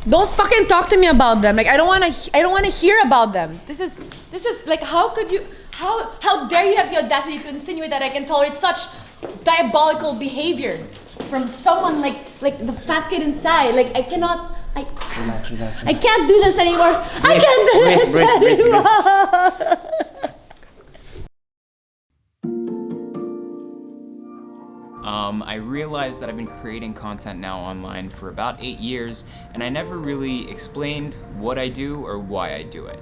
Don't fucking talk to me about them. Like I don't wanna hear about them. This is like how dare you have the audacity to insinuate that I can tolerate such diabolical behavior from someone like the fat kid inside. Like I cannot Relax. I can't do this anymore. I can't do this anymore. I realized that I've been creating content now online for about 8 years, and I never really explained what I do or why I do it.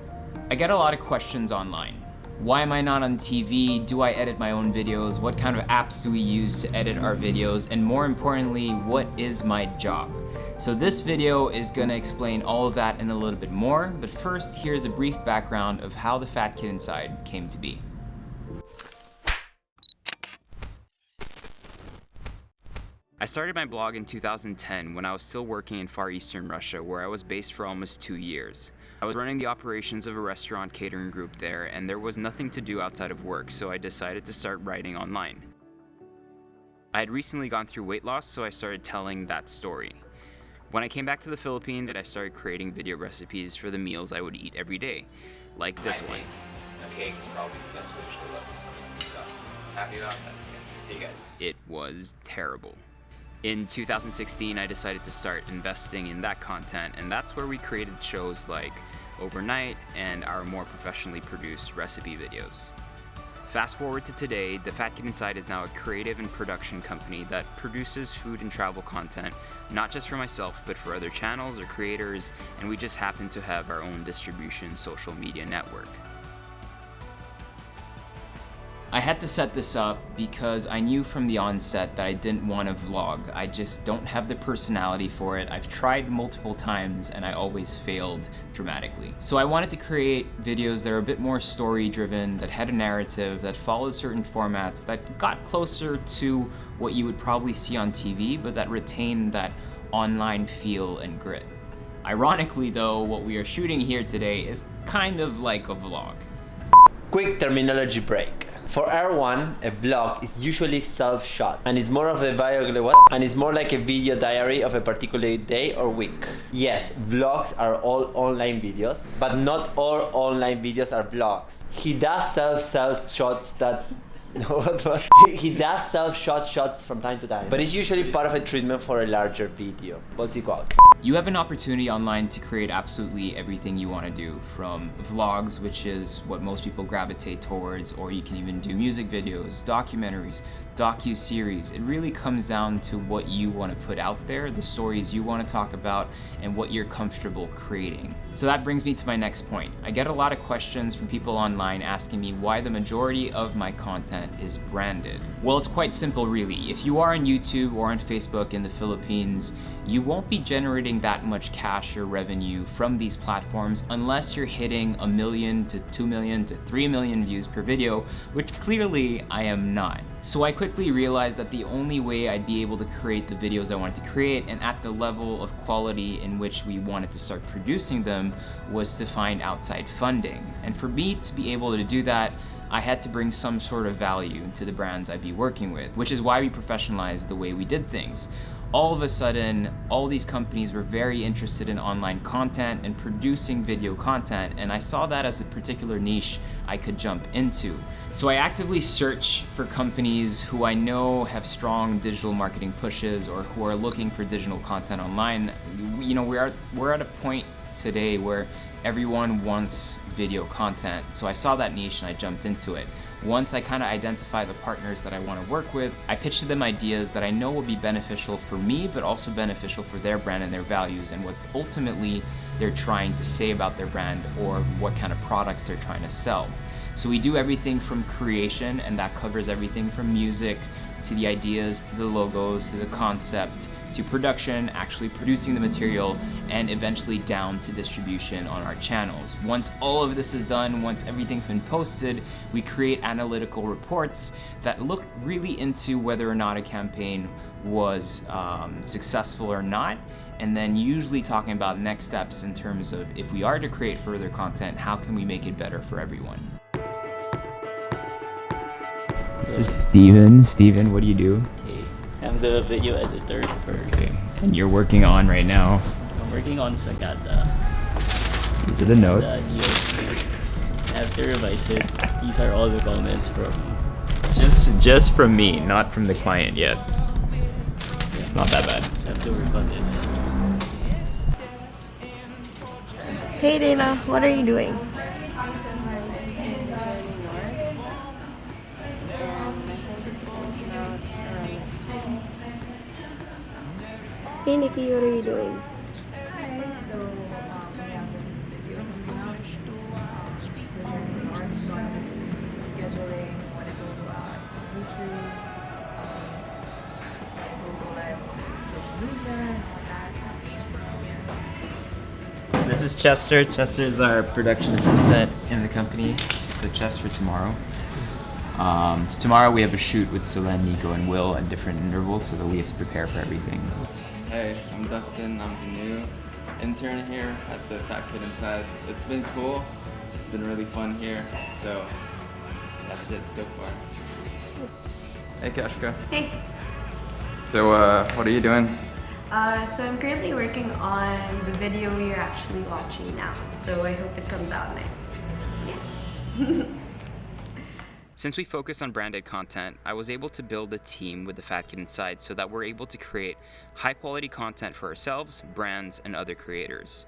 I get a lot of questions online. Why am I not on TV? Do I edit my own videos? What kind of apps do we use to edit our videos? And more importantly, what is my job? So this video is gonna explain all of that and a little bit more, but first, here's a brief background of how The Fat Kid Inside came to be. I started my blog in 2010 when I was still working in Far Eastern Russia, where I was based for almost 2 years. I was running the operations of a restaurant catering group there, and there was nothing to do outside of work, so I decided to start writing online. I had recently gone through weight loss, so I started telling that story. When I came back to the Philippines, I started creating video recipes for the meals I would eat every day, like this one. A cake is probably the best way to show love to someone. So, happy Valentine's Day. See you guys. It was terrible. In 2016, I decided to start investing in that content, and that's where we created shows like Overnight and our more professionally produced recipe videos. Fast forward to today, The Fat Kid Inside is now a creative and production company that produces food and travel content, not just for myself, but for other channels or creators, and we just happen to have our own distribution social media network. I had to set this up because I knew from the onset that I didn't want to vlog. I just don't have the personality for it. I've tried multiple times and I always failed dramatically. So I wanted to create videos that are a bit more story driven, that had a narrative, that followed certain formats, that got closer to what you would probably see on TV, but that retained that online feel and grit. Ironically though, what we are shooting here today is kind of like a vlog. Quick terminology break. For everyone, a vlog is usually self-shot and is more of a and is more like a video diary of a particular day or week. Yes, vlogs are all online videos, but not all online videos are vlogs. He does self-shots that he does self-shot shots from time to time, but it's usually part of a treatment for a larger video. Bolsico out. You have an opportunity online to create absolutely everything you want to do, from vlogs, which is what most people gravitate towards, or you can even do music videos, documentaries, docu-series. It really comes down to what you want to put out there, the stories you want to talk about, and what you're comfortable creating. So that brings me to my next point. I get a lot of questions from people online asking me why the majority of my content is branded. Well, it's quite simple really. If you are on YouTube or on Facebook in the Philippines, you won't be generating that much cash or revenue from these platforms unless you're hitting 1 million to 2 million to 3 million views per video, which clearly I am not. So I quickly realized that the only way I'd be able to create the videos I wanted to create and at the level of quality in which we wanted to start producing them was to find outside funding. And for me to be able to do that, I had to bring some sort of value to the brands I'd be working with, which is why we professionalized the way we did things. All of a sudden, all these companies were very interested in online content and producing video content, and I saw that as a particular niche I could jump into. So I actively search for companies who I know have strong digital marketing pushes or who are looking for digital content online. You know, we're at a point today where everyone wants video content, so I saw that niche and I jumped into it. Once I kind of identify the partners that I want to work with, I pitch to them ideas that I know will be beneficial for me, but also beneficial for their brand and their values and what ultimately they're trying to say about their brand or what kind of products they're trying to sell. So we do everything from creation, and that covers everything from music to the ideas, to the logos, to the concept, to production, actually producing the material, and eventually down to distribution on our channels. Once all of this is done, once everything's been posted, we create analytical reports that look really into whether or not a campaign was successful or not, and then usually talking about next steps in terms of if we are to create further content, how can we make it better for everyone? This is Steven. Steven, what do you do? I'm the video editor for... Okay. And you're working on right now? I'm working on Sagada. These are the notes. I have to revise it. These are all the comments from Just from me, not from the client yet. Not that bad. I have to work on this. Hey Dana, what are you doing? Hey Nikki, what are you doing? Scheduling what to do about YouTube, Google Live, social media, and all that. This is Chester. Chester is our production assistant in the company. So Chester for tomorrow. So tomorrow we have a shoot with Solen, Nico, and Will at different intervals, so that we have to prepare for everything. Hey, I'm Dustin. I'm the new intern here at the Fat Kid Inside. It's been cool. It's been really fun here. So that's it so far. Hey, Kashka. Hey. So what are you doing? So I'm currently working on the video we are actually watching now. So I hope it comes out nice. So, yeah. Since we focus on branded content, I was able to build a team with the Fat Kid Inside so that we're able to create high quality content for ourselves, brands, and other creators.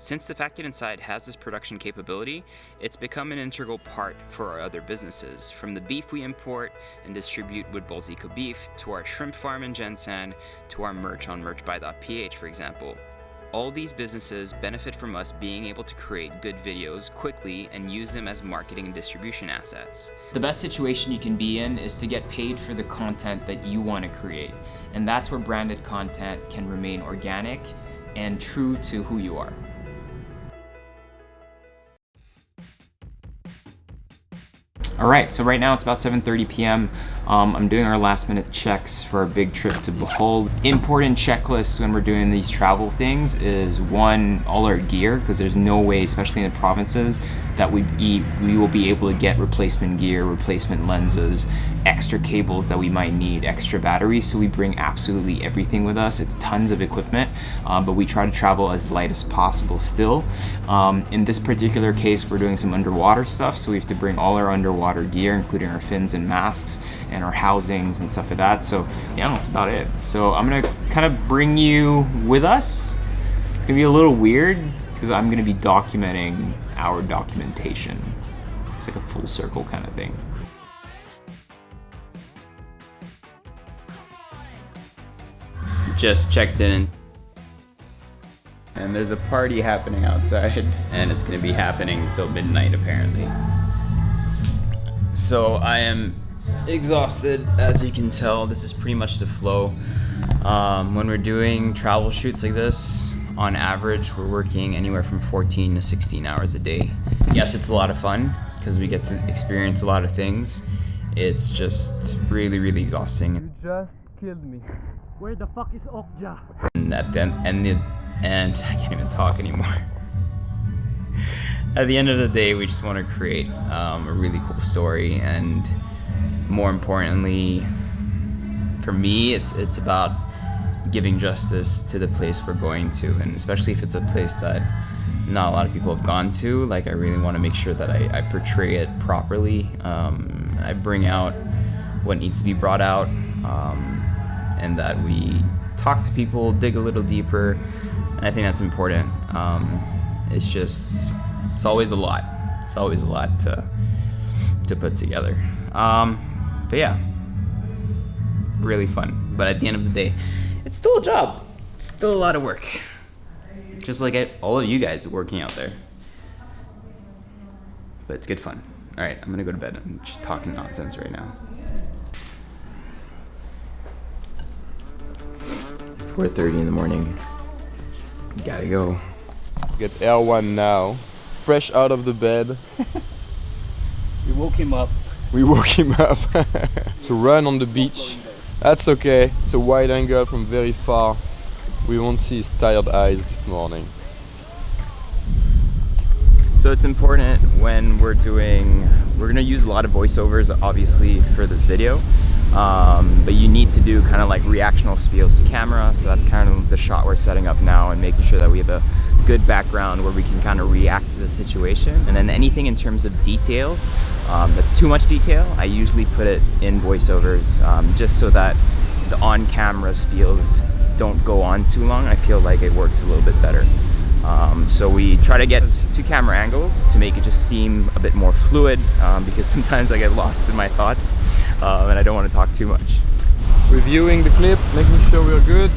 Since the Fat Kid Inside has this production capability, it's become an integral part for our other businesses, from the beef we import and distribute with Bolzico Beef, to our shrimp farm in Gensan, to our merch on merchbuy.ph, for example. All these businesses benefit from us being able to create good videos quickly and use them as marketing and distribution assets. The best situation you can be in is to get paid for the content that you want to create, and that's where branded content can remain organic and true to who you are. Alright, so right now it's about 7:30 p.m. I'm doing our last minute checks for our big trip to Bohol. Important checklists when we're doing these travel things is one, all our gear, because there's no way, especially in the provinces, that we will be able to get replacement gear, replacement lenses, extra cables that we might need, extra batteries, so we bring absolutely everything with us. It's tons of equipment, but we try to travel as light as possible still. In this particular case, we're doing some underwater stuff, so we have to bring all our underwater gear, including our fins and masks, and our housings and stuff like that. So yeah, that's about it. So I'm gonna kind of bring you with us. It's gonna be a little weird, because I'm gonna be documenting our documentation. It's like a full circle kind of thing. Just checked in, and there's a party happening outside, and it's gonna be happening until midnight apparently. So I am exhausted, as you can tell. This is pretty much the flow. When we're doing travel shoots like this, on average, we're working anywhere from 14 to 16 hours a day. Yes, it's a lot of fun because we get to experience a lot of things. It's just really, really exhausting. You just killed me. Where the fuck is Okja? And I can't even talk anymore. At the end of the day, we just want to create a really cool story, and more importantly, for me, it's about giving justice to the place we're going to, and especially if it's a place that not a lot of people have gone to. Like, I really want to make sure that I portray it properly. I bring out what needs to be brought out, and that we talk to people, dig a little deeper, and I think that's important. It's always a lot. It's always a lot to put together. But yeah, really fun. But at the end of the day, it's still a job. It's still a lot of work. Just like all of you guys working out there. But it's good fun. All right, I'm gonna go to bed. I'm just talking nonsense right now. 4:30 in the morning. Gotta go. Get L1 now, fresh out of the bed. We woke him up. We woke him up to run on the beach. That's okay. It's a wide angle from very far. We won't see his tired eyes this morning. So it's important when we're gonna use a lot of voiceovers obviously for this video. but you need to do kind of like reactional spiels to camera. So that's kind of the shot we're setting up now, and making sure that we have a good background where we can kind of react to the situation. And then anything in terms of detail, that's too much detail, I usually put it in voiceovers, just so that the on-camera spiels don't go on too long. I feel like it works a little bit better. So we try to get 2 camera angles to make it just seem a bit more fluid, because sometimes I get lost in my thoughts, and I don't want to talk too much. Reviewing the clip, making sure we're good.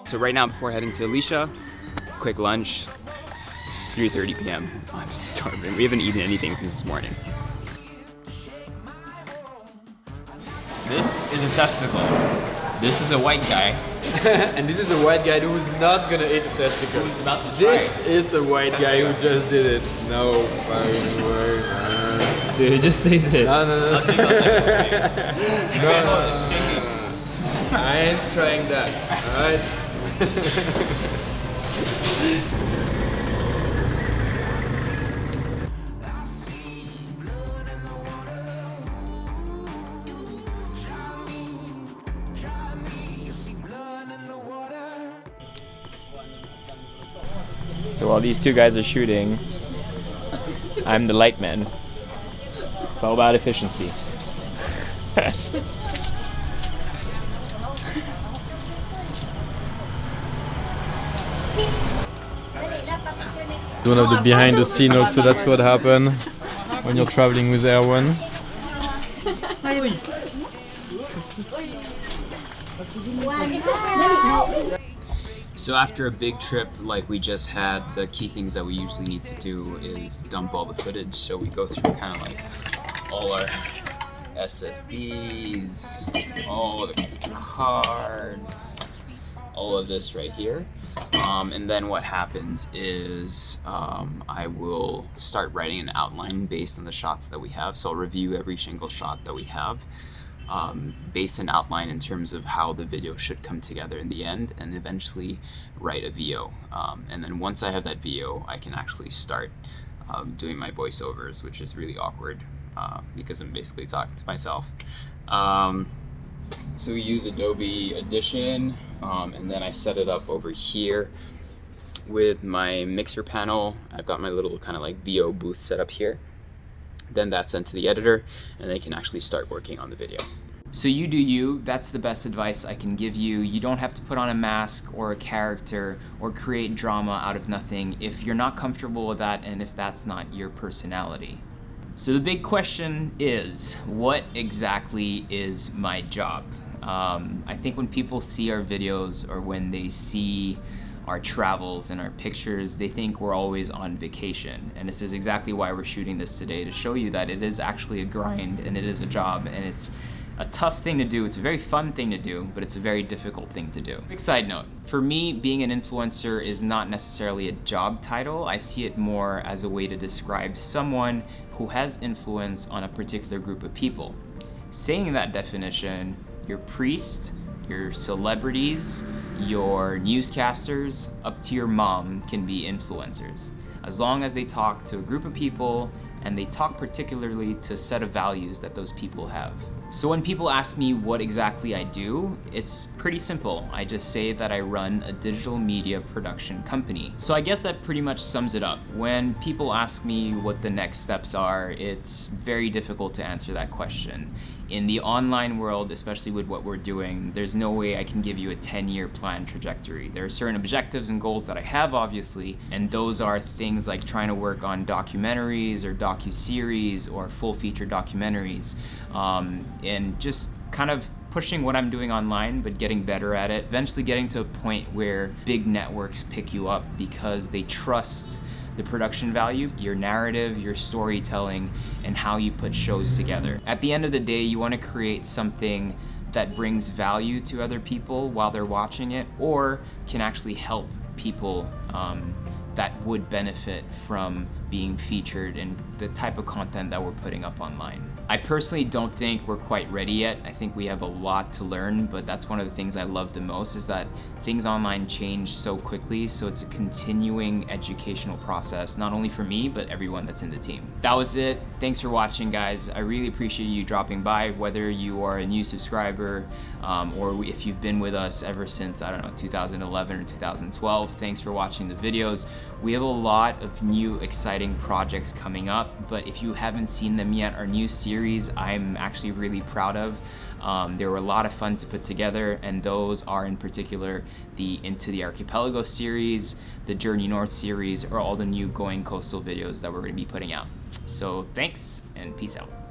So right now, before heading to Alicia, quick lunch, 3:30 p.m. I'm starving. We haven't eaten anything since this morning. This is a testicle. This is a white guy. And this is a white guy who's not gonna eat the testicle. Who's about to This try. is a white guy who just did it. No fucking way, man. Dude, just take this. No. No. I ain't trying that, alright? So while these 2 guys are shooting, I'm the light man. It's all about efficiency. One of the behind the scene also, that's what happened when you're traveling with Erwan. So after a big trip like we just had, the key things that we usually need to do is dump all the footage. So we go through kind of like all our SSDs, all the cards, all of this right here. And then what happens is I will start writing an outline based on the shots that we have. So I'll review every single shot that we have, base an outline in terms of how the video should come together in the end, and eventually write a VO. And then once I have that VO, I can actually start doing my voiceovers, which is really awkward because I'm basically talking to myself. So we use Adobe Audition, and then I set it up over here with my mixer panel. I've got my little kind of like VO booth set up here. Then that's sent to the editor, and they can actually start working on the video. So you do you. That's the best advice I can give you. You don't have to put on a mask or a character or create drama out of nothing if you're not comfortable with that and if that's not your personality. So the big question is, what exactly is my job? I think when people see our videos or when they see our travels and our pictures, they think we're always on vacation. And this is exactly why we're shooting this today, to show you that it is actually a grind and it is a job, and it's a tough thing to do. It's a very fun thing to do, but it's a very difficult thing to do. Quick side note, for me, being an influencer is not necessarily a job title. I see it more as a way to describe someone who has influence on a particular group of people. Saying that definition, your priest, your celebrities, your newscasters, up to your mom can be influencers, as long as they talk to a group of people and they talk particularly to a set of values that those people have. So when people ask me what exactly I do, it's pretty simple. I just say that I run a digital media production company. So I guess that pretty much sums it up. When people ask me what the next steps are, it's very difficult to answer that question. In the online world, especially with what we're doing, there's no way I can give you a 10-year plan trajectory. There are certain objectives and goals that I have, obviously, and those are things like trying to work on documentaries or docu-series or full-feature documentaries, and just kind of pushing what I'm doing online, but getting better at it. Eventually getting to a point where big networks pick you up because they trust the production value, your narrative, your storytelling, and how you put shows together. At the end of the day, you want to create something that brings value to other people while they're watching it, or can actually help people that would benefit from being featured in the type of content that we're putting up online. I personally don't think we're quite ready yet. I think we have a lot to learn, but that's one of the things I love the most, is that things online change so quickly, so it's a continuing educational process, not only for me, but everyone that's in the team. That was it. Thanks for watching, guys. I really appreciate you dropping by, whether you are a new subscriber or if you've been with us ever since, I don't know, 2011 or 2012. Thanks for watching the videos. We have a lot of new exciting projects coming up, but if you haven't seen them yet, our new series I'm actually really proud of. They were a lot of fun to put together, and those are in particular the Into the Archipelago series, the Journey North series, or all the new Going Coastal videos that we're going to be putting out. So thanks and peace out.